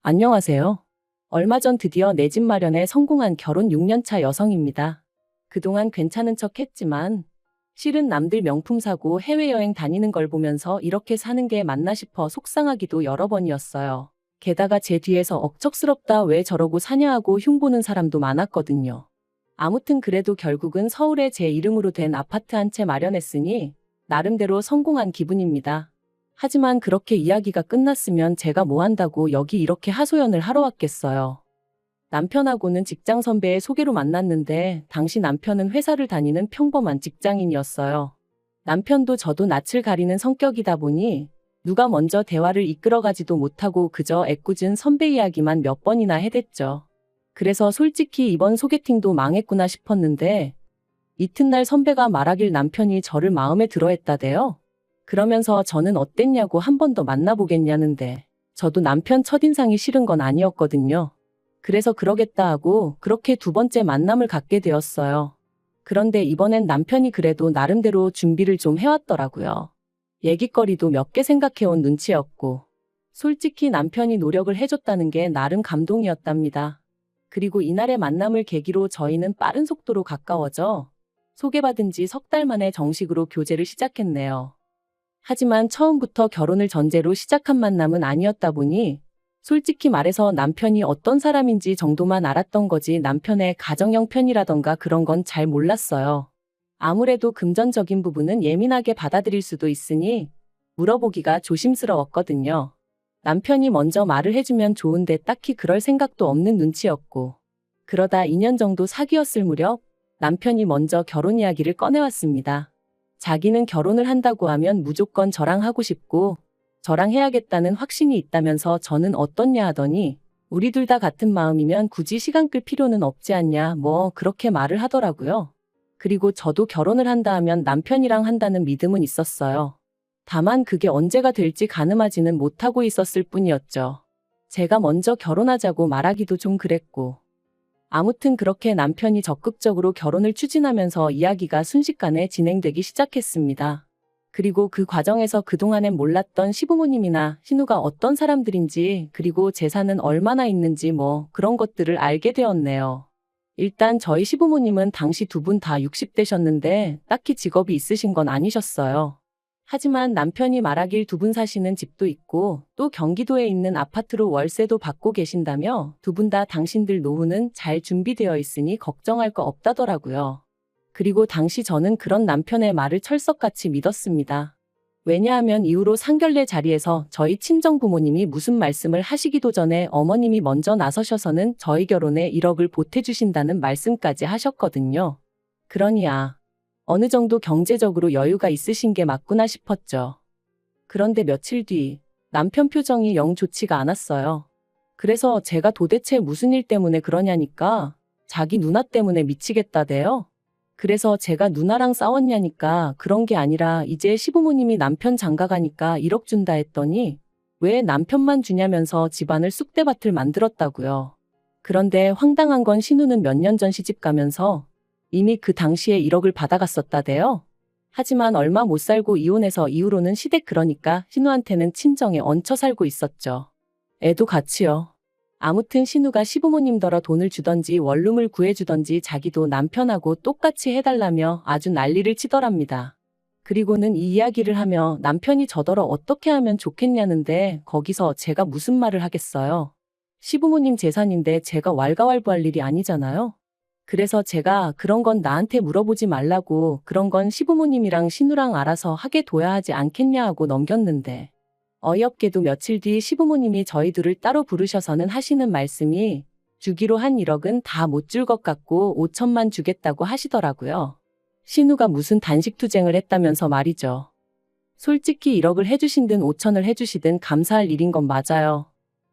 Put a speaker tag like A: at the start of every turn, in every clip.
A: 안녕하세요. 얼마 전 드디어 내 집 마련에 성공한 결혼 6년차 여성입니다. 그동안 괜찮은 척 했지만 실은 남들 명품 사고 해외여행 다니는 걸 보면서 이렇게 사는 게 맞나 싶어 속상하기도 여러 번이었어요. 게다가 제 뒤에서 억척스럽다 왜 저러고 사냐 하고 흉보는 사람도 많았거든요. 아무튼 그래도 결국은 서울에 제 이름으로 된 아파트 한 채 마련했으니 나름대로 성공한 기분입니다. 하지만 그렇게 이야기가 끝났으면 제가 뭐 한다고 여기 이렇게 하소연을 하러 왔겠어요. 남편하고는 직장 선배의 소개로 만났는데 당시 남편은 회사를 다니는 평범한 직장인이었어요. 남편도 저도 낯을 가리는 성격이다 보니 누가 먼저 대화를 이끌어가지도 못하고 그저 애꿎은 선배 이야기만 몇 번이나 해댔죠. 그래서 솔직히 이번 소개팅도 망했구나 싶었는데 이튿날 선배가 말하길 남편이 저를 마음에 들어 했다대요. 그러면서 저는 어땠냐고 한 번 더 만나보겠냐는데 저도 남편 첫인상이 싫은 건 아니었거든요. 그래서 그러겠다 하고 그렇게 두 번째 만남을 갖게 되었어요. 그런데 이번엔 남편이 그래도 나름대로 준비를 좀 해왔더라고요. 얘기거리도 몇 개 생각해온 눈치였고 솔직히 남편이 노력을 해줬다는 게 나름 감동이었답니다. 그리고 이날의 만남을 계기로 저희는 빠른 속도로 가까워져 소개받은 지 석 달 만에 정식으로 교제를 시작했네요. 하지만 처음부터 결혼을 전제로 시작한 만남은 아니었다 보니 솔직히 말해서 남편이 어떤 사람인지 정도만 알았던 거지 남편의 가정형 편이라던가 그런 건 잘 몰랐어요. 아무래도 금전적인 부분은 예민하게 받아들일 수도 있으니 물어보기가 조심스러웠거든요. 남편이 먼저 말을 해주면 좋은데 딱히 그럴 생각도 없는 눈치였고 그러다 2년 정도 사귀었을 무렵 남편이 먼저 결혼 이야기를 꺼내왔습니다. 자기는 결혼을 한다고 하면 무조건 저랑 하고 싶고 저랑 해야겠다는 확신이 있다면서 저는 어떻냐 하더니 우리 둘 다 같은 마음이면 굳이 시간 끌 필요는 없지 않냐 뭐 그렇게 말을 하더라고요. 그리고 저도 결혼을 한다 하면 남편이랑 한다는 믿음은 있었어요. 다만 그게 언제가 될지 가늠하지는 못하고 있었을 뿐이었죠. 제가 먼저 결혼하자고 말하기도 좀 그랬고 아무튼 그렇게 남편이 적극적으로 결혼을 추진하면서 이야기가 순식간에 진행되기 시작했습니다. 그리고 그 과정에서 그동안엔 몰랐던 시부모님이나 신우가 어떤 사람들인지 그리고 재산은 얼마나 있는지 뭐 그런 것들을 알게 되었네요. 일단 저희 시부모님은 당시 두 분 다 60대셨는데 딱히 직업이 있으신 건 아니셨어요. 하지만 남편이 말하길 두 분 사시는 집도 있고 또 경기도에 있는 아파트로 월세도 받고 계신다며 두 분 다 당신들 노후는 잘 준비되어 있으니 걱정할 거 없다더라고요. 그리고 당시 저는 그런 남편의 말을 철석같이 믿었습니다. 왜냐하면 이후로 상견례 자리에서 저희 친정부모님이 무슨 말씀을 하시기도 전에 어머님이 먼저 나서셔서는 저희 결혼에 1억을 보태주신다는 말씀까지 하셨거든요. 그러니 어느 정도 경제적으로 여유가 있으신 게 맞구나 싶었죠. 그런데 며칠 뒤 남편 표정이 영 좋지가 않았어요. 그래서 제가 도대체 무슨 일 때문에 그러냐니까 자기 누나 때문에 미치겠다대요. 그래서 제가 누나랑 싸웠냐니까 그런 게 아니라 이제 시부모님이 남편 장가가니까 1억 준다 했더니 왜 남편만 주냐면서 집안을 쑥대밭을 만들었다고요. 그런데 황당한 건 신우는 몇 년 전 시집 가면서 이미 그 당시에 1억을 받아갔었다대요. 하지만 얼마 못 살고 이혼해서 이후로는 시댁 그러니까 신우한테는 친정에 얹혀 살고 있었죠. 애도 같이요. 아무튼 신우가 시부모님더러 돈을 주던지 원룸을 구해주던지 자기도 남편하고 똑같이 해달라며 아주 난리를 치더랍니다. 그리고는 이 이야기를 하며 남편이 저더러 어떻게 하면 좋겠냐는데 거기서 제가 무슨 말을 하겠어요. 시부모님 재산인데 제가 왈가왈부할 일이 아니잖아요. 그래서 제가 그런 건 나한테 물어보지 말라고 그런 건 시부모님이랑 신우랑 알아서 하게 둬야 하지 않겠냐 하고 넘겼는데 어이없게도 며칠 뒤 시부모님이 저희 둘을 따로 부르셔서는 하시는 말씀이 주기로 한 1억은 다 못 줄 것 같고 5천만 주겠다고 하시더라고요. 신우가 무슨 단식투쟁을 했다면서 말이죠. 솔직히 1억을 해주신든 5천을 해주시든 감사할 일인 건 맞아요.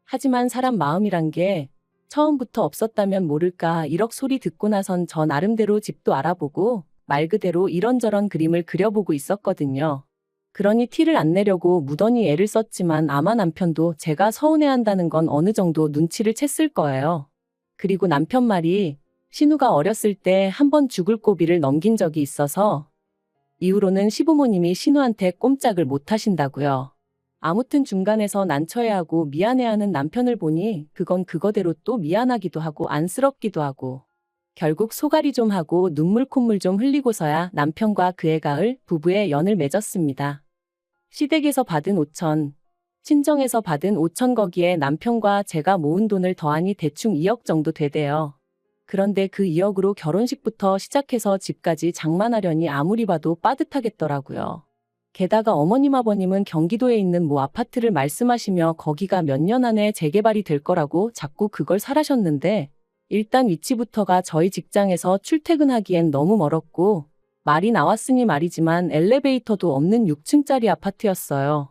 A: 하지만 사람 마음이란 게 처음부터 없었다면 모를까 1억 소리 듣고 나선 저 나름대로 집도 알아보고 말 그대로 이런저런 그림을 그려보고 있었거든요. 그러니 티를 안 내려고 무던히 애를 썼지만 아마 남편도 제가 서운해한다는 건 어느 정도 눈치를 챘을 거예요. 그리고 남편 말이 신우가 어렸을 때 한 번 죽을 고비를 넘긴 적이 있어서 이후로는 시부모님이 신우한테 꼼짝을 못 하신다고요. 아무튼 중간에서 난처해하고 미안해하는 남편을 보니 그건 그거대로 또 미안하기도 하고 안쓰럽기도 하고 결국 소갈이 좀 하고 눈물 콧물 좀 흘리고서야 남편과 그해 가을 부부의 연을 맺었습니다. 시댁에서 받은 5천, 친정에서 받은 5천 거기에 남편과 제가 모은 돈을 더하니 대충 2억 정도 되대요. 그런데 그 2억으로 결혼식부터 시작해서 집까지 장만하려니 아무리 봐도 빠듯하겠더라고요. 게다가 어머님 아버님은 경기도에 있는 모 아파트를 말씀하시며 거기가 몇 년 안에 재개발이 될 거라고 자꾸 그걸 사라셨는데 일단 위치부터가 저희 직장에서 출퇴근하기엔 너무 멀었고 말이 나왔으니 말이지만 엘리베이터도 없는 6층짜리 아파트였어요.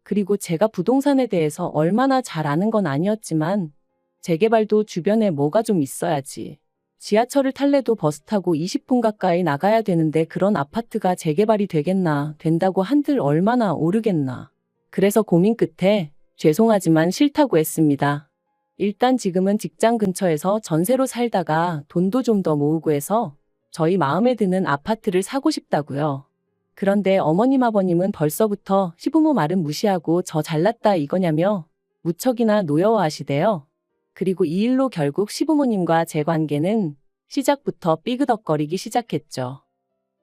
A: 그리고 제가 부동산에 대해서 얼마나 잘 아는 건 아니었지만 재개발도 주변에 뭐가 좀 있어야지. 지하철을 탈래도 버스 타고 20분 가까이 나가야 되는데 그런 아파트가 재개발이 되겠나, 된다고 한들 얼마나 오르겠나. 그래서 고민 끝에 죄송하지만 싫다고 했습니다. 일단 지금은 직장 근처에서 전세로 살다가 돈도 좀 더 모으고 해서 저희 마음에 드는 아파트를 사고 싶다고요. 그런데 어머님 아버님은 벌써부터 시부모 말은 무시하고 저 잘났다 이거냐며 무척이나 노여워하시대요. 그리고 이 일로 결국 시부모님과 제 관계는 시작부터 삐그덕거리기 시작했죠.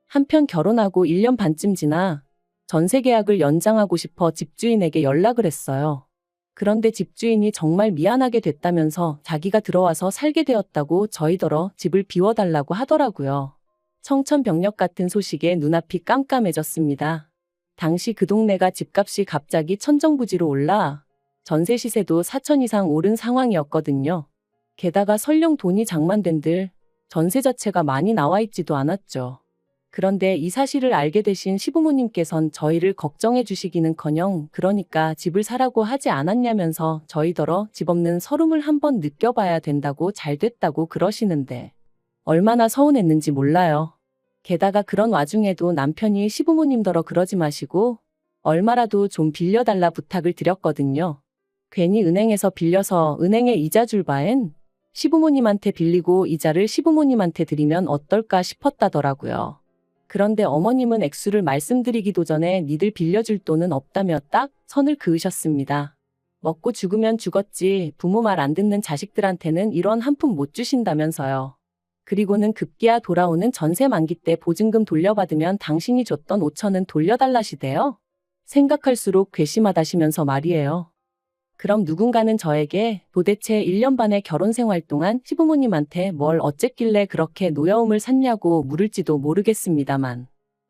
A: 한편 결혼하고 1년 반쯤 지나 전세 계약을 연장하고 싶어 집주인에게 연락을 했어요. 그런데 집주인이 정말 미안하게 됐다면서 자기가 들어와서 살게 되었다고 저희더러 집을 비워달라고 하더라고요. 청천벽력 같은 소식에 눈앞이 깜깜해졌습니다. 당시 그 동네가 집값이 갑자기 천정부지로 올라 전세 시세도 4천 이상 오른 상황이었거든요. 게다가 설령 돈이 장만된들 전세 자체가 많이 나와 있지도 않았죠. 그런데 이 사실을 알게 되신 시부모님께선 저희를 걱정해 주시기는커녕 그러니까 집을 사라고 하지 않았냐면서 저희더러 집 없는 서름을 한번 느껴봐야 된다고 잘 됐다고 그러시는데 얼마나 서운했는지 몰라요. 게다가 그런 와중에도 남편이 시부모님더러 그러지 마시고 얼마라도 좀 빌려달라 부탁을 드렸거든요. 괜히 은행에서 빌려서 은행에 이자 줄 바엔 시부모님한테 빌리고 이자를 시부모님한테 드리면 어떨까 싶었다더라고요. 그런데 어머님은 액수를 말씀드리기도 전에 니들 빌려줄 돈은 없다며 딱 선을 그으셨습니다. 먹고 죽으면 죽었지 부모 말 안 듣는 자식들한테는 이런 한 푼 못 주신다면서요. 그리고는 급기야 돌아오는 전세 만기 때 보증금 돌려받으면 당신이 줬던 5천은 돌려달라시대요. 생각할수록 괘씸하다시면서 말이에요. 그럼 누군가는 저에게 도대체 1년 반의 결혼 생활 동안 시부모님한테 뭘 어쨌길래 그렇게 노여움을 샀냐고 물을지도 모르겠습니다만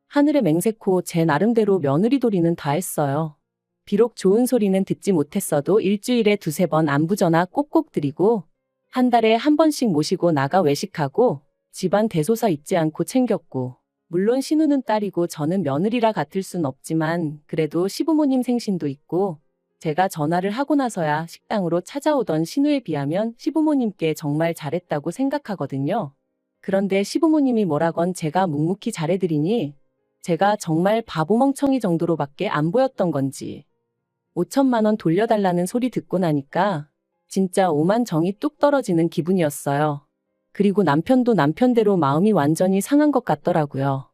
A: 하늘의 맹세코 제 나름대로 며느리도리는 다 했어요. 비록 좋은 소리는 듣지 못했어도 일주일에 2-3번 안부 전화 꼭꼭 드리고 한 달에 한 번씩 모시고 나가 외식하고 집안 대소사 잊지 않고 챙겼고 물론 신우는 딸이고 저는 며느리라 같을 순 없지만 그래도 시부모님 생신도 있고 제가 전화를 하고 나서야 식당으로 찾아오던 신우에 비하면 시부모님께 정말 잘했다고 생각하거든요. 그런데 시부모님이 뭐라건 제가 묵묵히 잘해드리니 제가 정말 바보멍청이 정도로밖에 안 보였던 건지 5천만 원 돌려달라는 소리 듣고 나니까 진짜 오만 정이 뚝 떨어지는 기분이었어요. 그리고 남편도 남편대로 마음이 완전히 상한 것 같더라고요.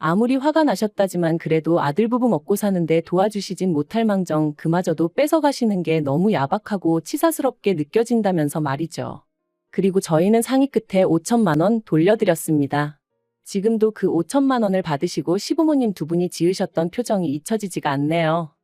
A: 아무리 화가 나셨다지만 그래도 아들 부부 먹고 사는데 도와주시진 못할 망정 그마저도 뺏어가시는 게 너무 야박하고 치사스럽게 느껴진다면서 말이죠. 그리고 저희는 상의 끝에 5천만 원 돌려드렸습니다. 지금도 그 5천만 원을 받으시고 시부모님 두 분이 지으셨던 표정이 잊혀지지가 않네요.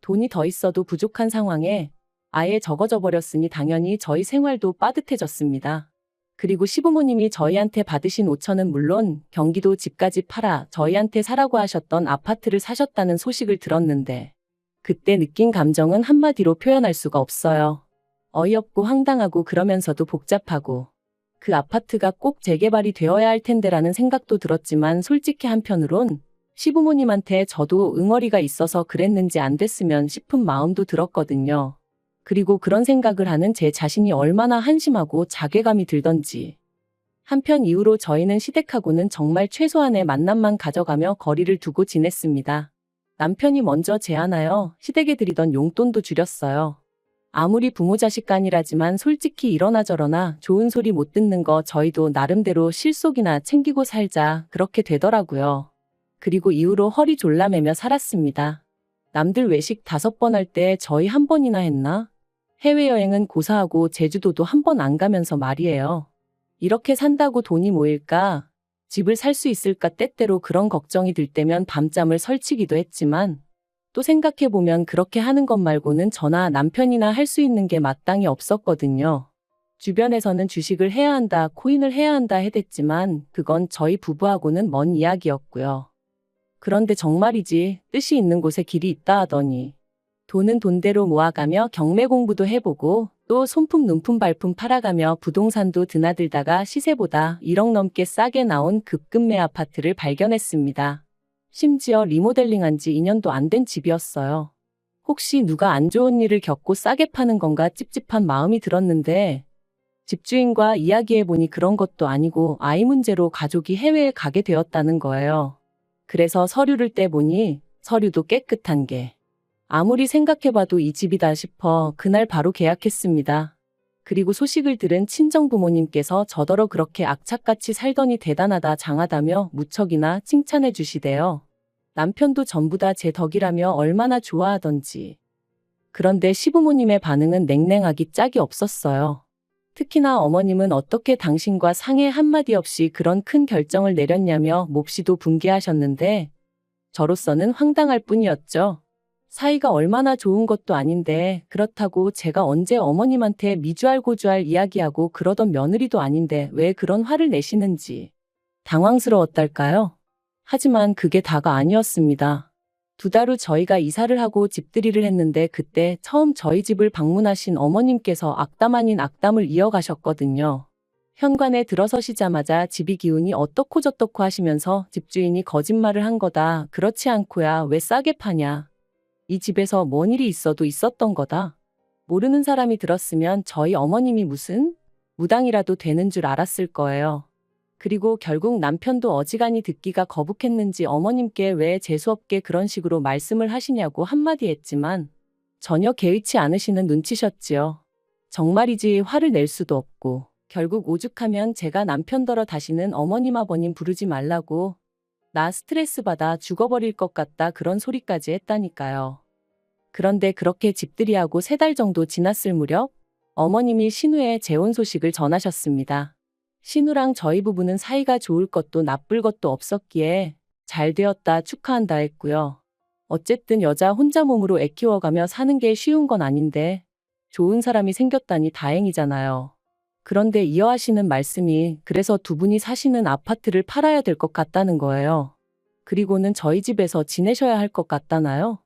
A: 돈이 더 있어도 부족한 상황에 아예 적어져 버렸으니 당연히 저희 생활도 빠듯해졌습니다. 그리고 시부모님이 저희한테 받으신 5천은 물론 경기도 집까지 팔아 저희한테 사라고 하셨던 아파트를 사셨다는 소식을 들었는데 그때 느낀 감정은 한마디로 표현할 수가 없어요. 어이없고 황당하고 그러면서도 복잡하고 그 아파트가 꼭 재개발이 되어야 할 텐데라는 생각도 들었지만 솔직히 한편으론 시부모님한테 저도 응어리가 있어서 그랬는지 안 됐으면 싶은 마음도 들었거든요. 그리고 그런 생각을 하는 제 자신이 얼마나 한심하고 자괴감이 들던지. 한편 이후로 저희는 시댁하고는 정말 최소한의 만남만 가져가며 거리를 두고 지냈습니다. 남편이 먼저 제안하여 시댁에 드리던 용돈도 줄였어요. 아무리 부모 자식 간이라지만 솔직히 이러나 저러나 좋은 소리 못 듣는 거 저희도 나름대로 실속이나 챙기고 살자 그렇게 되더라고요. 그리고 이후로 허리 졸라매며 살았습니다. 남들 외식 5번 할 때 저희 1번이나 했나? 해외여행은 고사하고 제주도도 1번 안 가면서 말이에요. 이렇게 산다고 돈이 모일까? 집을 살 수 있을까? 때때로 그런 걱정이 들 때면 밤잠을 설치기도 했지만 또 생각해보면 그렇게 하는 것 말고는 저나 남편이나 할 수 있는 게 마땅히 없었거든요. 주변에서는 주식을 해야 한다, 코인을 해야 한다 해댔지만 그건 저희 부부하고는 먼 이야기였고요. 그런데 정말이지 뜻이 있는 곳에 길이 있다 하더니 돈은 돈대로 모아가며 경매 공부도 해보고 또 손품 눈품 발품 팔아가며 부동산도 드나들다가 시세보다 1억 넘게 싸게 나온 급급매 아파트를 발견했습니다. 심지어 리모델링한 지 2년도 안 된 집이었어요. 혹시 누가 안 좋은 일을 겪고 싸게 파는 건가 찝찝한 마음이 들었는데 집주인과 이야기해보니 그런 것도 아니고 아이 문제로 가족이 해외에 가게 되었다는 거예요. 그래서 서류를 떼보니 서류도 깨끗한 게 아무리 생각해봐도 이 집이다 싶어 그날 바로 계약했습니다. 그리고 소식을 들은 친정부모님께서 저더러 그렇게 악착같이 살더니 대단하다 장하다며 무척이나 칭찬해 주시대요. 남편도 전부 다 제 덕이라며 얼마나 좋아하던지. 그런데 시부모님의 반응은 냉랭하기 짝이 없었어요. 특히나 어머님은 어떻게 당신과 상의 한마디 없이 그런 큰 결정을 내렸냐며 몹시도 분개하셨는데 저로서는 황당할 뿐이었죠. 사이가 얼마나 좋은 것도 아닌데 그렇다고 제가 언제 어머님한테 미주알 고주알 이야기하고 그러던 며느리도 아닌데 왜 그런 화를 내시는지 당황스러웠달까요? 하지만 그게 다가 아니었습니다. 2달 후 저희가 이사를 하고 집들이를 했는데 그때 처음 저희 집을 방문하신 어머님께서 악담 아닌 악담을 이어가셨거든요. 현관에 들어서시자마자 집이 기운이 어떻고 저떻고 하시면서 집주인이 거짓말을 한 거다. 그렇지 않고야 왜 싸게 파냐. 이 집에서 뭔 일이 있어도 있었던 거다. 모르는 사람이 들었으면 저희 어머님이 무슨 무당이라도 되는 줄 알았을 거예요. 그리고 결국 남편도 어지간히 듣기가 거북했는지 어머님께 왜 재수없게 그런 식으로 말씀을 하시냐고 한마디 했지만 전혀 개의치 않으시는 눈치셨지요. 정말이지 화를 낼 수도 없고 결국 오죽하면 제가 남편더러 다시는 어머님 아버님 부르지 말라고 나 스트레스 받아 죽어버릴 것 같다 그런 소리까지 했다니까요. 그런데 그렇게 집들이하고 3달 정도 지났을 무렵 어머님이 신우의 재혼 소식을 전하셨습니다. 신우랑 저희 부부는 사이가 좋을 것도 나쁠 것도 없었기에 잘 되었다 축하한다 했고요. 어쨌든 여자 혼자 몸으로 애 키워가며 사는 게 쉬운 건 아닌데 좋은 사람이 생겼다니 다행이잖아요. 그런데 이어하시는 말씀이 그래서 2분이 사시는 아파트를 팔아야 될 것 같다는 거예요. 그리고는 저희 집에서 지내셔야 할 것 같다나요?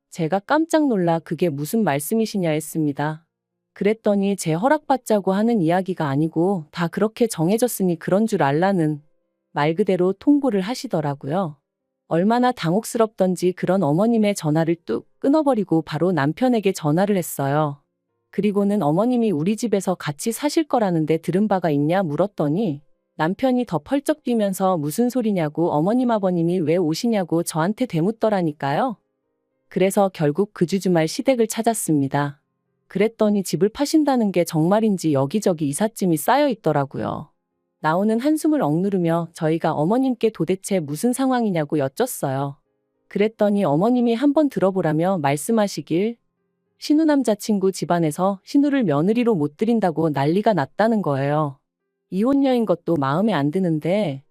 A: 제가 깜짝 놀라 그게 무슨 말씀이시냐 했습니다. 그랬더니 제 허락받자고 하는 이야기가 아니고 다 그렇게 정해졌으니 그런 줄 알라는 말 그대로 통보를 하시더라고요. 얼마나 당혹스럽던지 그런 어머님의 전화를 뚝 끊어버리고 바로 남편에게 전화를 했어요. 그리고는 어머님이 우리 집에서 같이 사실 거라는데 들은 바가 있냐 물었더니 남편이 더 펄쩍 뛰면서 무슨 소리냐고 어머님 아버님이 왜 오시냐고 저한테 되묻더라니까요. 그래서 결국 그 주말 시댁을 찾았습니다. 그랬더니 집을 파신다는 게 정말인지 여기저기 이삿짐이 쌓여 있더라고요. 나오는 한숨을 억누르며 저희가 어머님께 도대체 무슨 상황이냐고 여쭸어요. 그랬더니 어머님이 한번 들어보라며 말씀하시길 신우 남자친구 집안에서 신우를 며느리로 못 들인다고 난리가 났다는 거예요. 이혼녀인 것도 마음에 안 드는데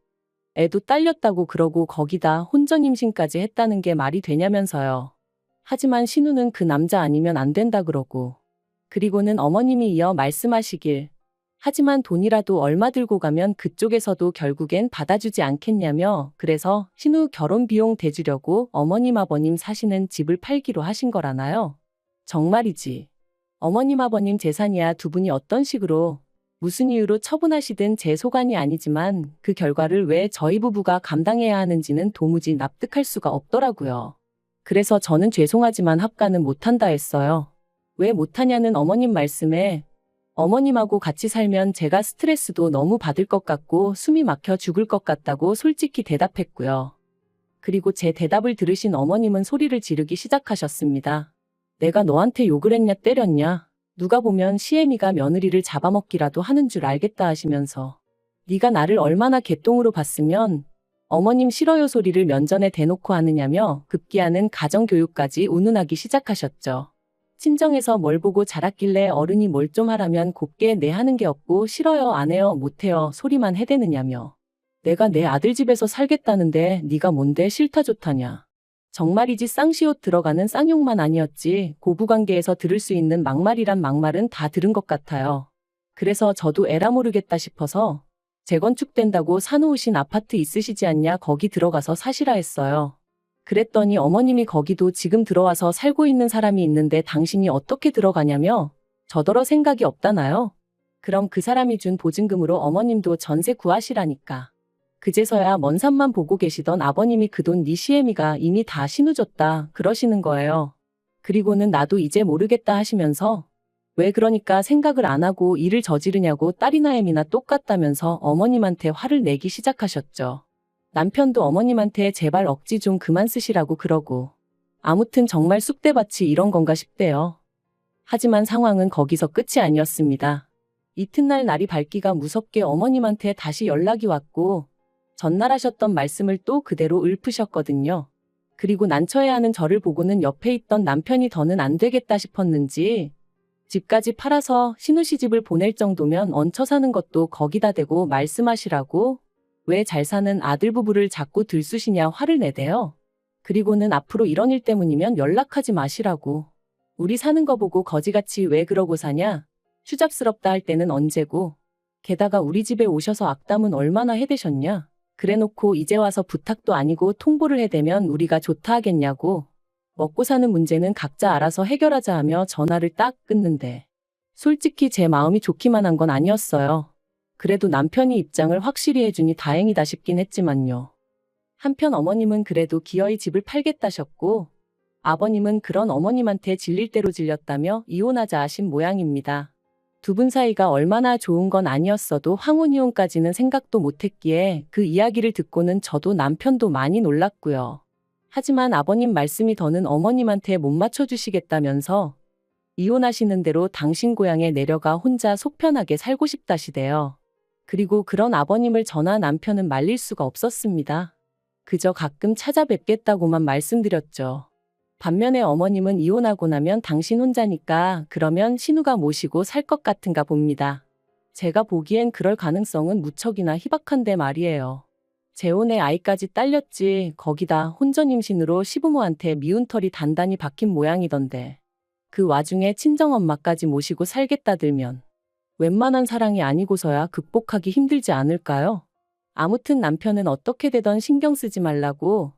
A: 애도 딸렸다고 그러고 거기다 혼전 임신까지 했다는 게 말이 되냐면서요. 하지만 신우는 그 남자 아니면 안 된다 그러고 그리고는 어머님이 이어 말씀하시길 하지만 돈이라도 얼마 들고 가면 그쪽에서도 결국엔 받아주지 않겠냐며 그래서 신우 결혼 비용 대주려고 어머님 아버님 사시는 집을 팔기로 하신 거라나요? 정말이지. 어머님 아버님 재산이야 2분이 어떤 식으로 무슨 이유로 처분하시든 제 소관이 아니지만 그 결과를 왜 저희 부부가 감당해야 하는지는 도무지 납득할 수가 없더라고요. 그래서 저는 죄송하지만 합가는 못한다 했어요. 왜 못하냐는 어머님 말씀에 어머님하고 같이 살면 제가 스트레스도 너무 받을 것 같고 숨이 막혀 죽을 것 같다고 솔직히 대답했고요. 그리고 제 대답을 들으신 어머님은 소리를 지르기 시작하셨습니다. 내가 너한테 욕을 했냐 때렸냐. 누가 보면 시애미가 며느리를 잡아먹기라도 하는 줄 알겠다 하시면서 네가 나를 얼마나 개똥으로 봤으면 어머님 싫어요 소리를 면전에 대놓고 하느냐며 급기야는 가정교육까지 운운하기 시작하셨죠. 친정에서 뭘 보고 자랐길래 어른이 뭘 좀 하라면 곱게 네 하는 게 없고 싫어요 안 해요 못해요 소리만 해대느냐며. 내가 내 아들 집에서 살겠다는데 네가 뭔데 싫다 좋다냐. 정말이지 쌍시옷 들어가는 쌍욕만 아니었지 고부관계에서 들을 수 있는 막말이란 막말은 다 들은 것 같아요. 그래서 저도 에라 모르겠다 싶어서 재건축된다고 사놓으신 아파트 있으시지 않냐 거기 들어가서 사시라 했어요. 그랬더니 어머님이 거기도 지금 들어와서 살고 있는 사람이 있는데 당신이 어떻게 들어가냐며 저더러 생각이 없다나요? 그럼 그 사람이 준 보증금으로 어머님도 전세 구하시라니까. 그제서야 먼 산만 보고 계시던 아버님이 그 돈 네 시애미가 이미 다 신우줬다 그러시는 거예요. 그리고는 나도 이제 모르겠다 하시면서 왜 그러니까 생각을 안 하고 일을 저지르냐고 딸이나 애미나 똑같다면서 어머님한테 화를 내기 시작하셨죠. 남편도 어머님한테 제발 억지 좀 그만 쓰시라고 그러고. 아무튼 정말 쑥대밭이 이런 건가 싶대요. 하지만 상황은 거기서 끝이 아니었습니다. 이튿날 날이 밝기가 무섭게 어머님한테 다시 연락이 왔고 전날 하셨던 말씀을 또 그대로 읊으셨거든요. 그리고 난처해하는 저를 보고는 옆에 있던 남편이 더는 안 되겠다 싶었는지 집까지 팔아서 신우시집을 보낼 정도면 얹혀 사는 것도 거기다 대고 말씀하시라고 왜 잘 사는 아들 부부를 자꾸 들쑤시냐 화를 내대요. 그리고는 앞으로 이런 일 때문이면 연락하지 마시라고. 우리 사는 거 보고 거지같이 왜 그러고 사냐. 추잡스럽다 할 때는 언제고. 게다가 우리 집에 오셔서 악담은 얼마나 해대셨냐. 그래놓고 이제 와서 부탁도 아니고 통보를 해대면 우리가 좋다 하겠냐고. 먹고 사는 문제는 각자 알아서 해결하자 하며 전화를 딱 끊는데 솔직히 제 마음이 좋기만 한 건 아니었어요. 그래도 남편이 입장을 확실히 해주니 다행이다 싶긴 했지만요. 한편 어머님은 그래도 기어이 집을 팔겠다셨고 아버님은 그런 어머님한테 질릴 대로 질렸다며 이혼하자 하신 모양입니다. 두 분 사이가 얼마나 좋은 건 아니었어도 황혼이혼까지는 생각도 못했기에 그 이야기를 듣고는 저도 남편도 많이 놀랐고요. 하지만 아버님 말씀이 더는 어머님한테 못 맞춰주시겠다면서 이혼하시는 대로 당신 고향에 내려가 혼자 속 편하게 살고 싶다시대요. 그리고 그런 아버님을 저나 남편은 말릴 수가 없었습니다. 그저 가끔 찾아뵙겠다고만 말씀드렸죠. 반면에 어머님은 이혼하고 나면 당신 혼자니까 그러면 신우가 모시고 살 것 같은가 봅니다. 제가 보기엔 그럴 가능성은 무척이나 희박한데 말이에요. 재혼에 아이까지 딸렸지 거기다 혼전 임신으로 시부모한테 미운 털이 단단히 박힌 모양이던데 그 와중에 친정엄마까지 모시고 살겠다들면 웬만한 사랑이 아니고서야 극복하기 힘들지 않을까요? 아무튼 남편은 어떻게 되던 신경 쓰지 말라고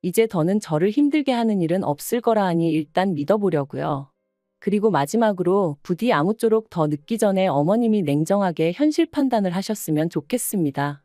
A: 이제 더는 저를 힘들게 하는 일은 없을 거라 하니 일단 믿어보려고요. 그리고 마지막으로 부디 아무쪼록 더 늦기 전에 어머님이 냉정하게 현실 판단을 하셨으면 좋겠습니다.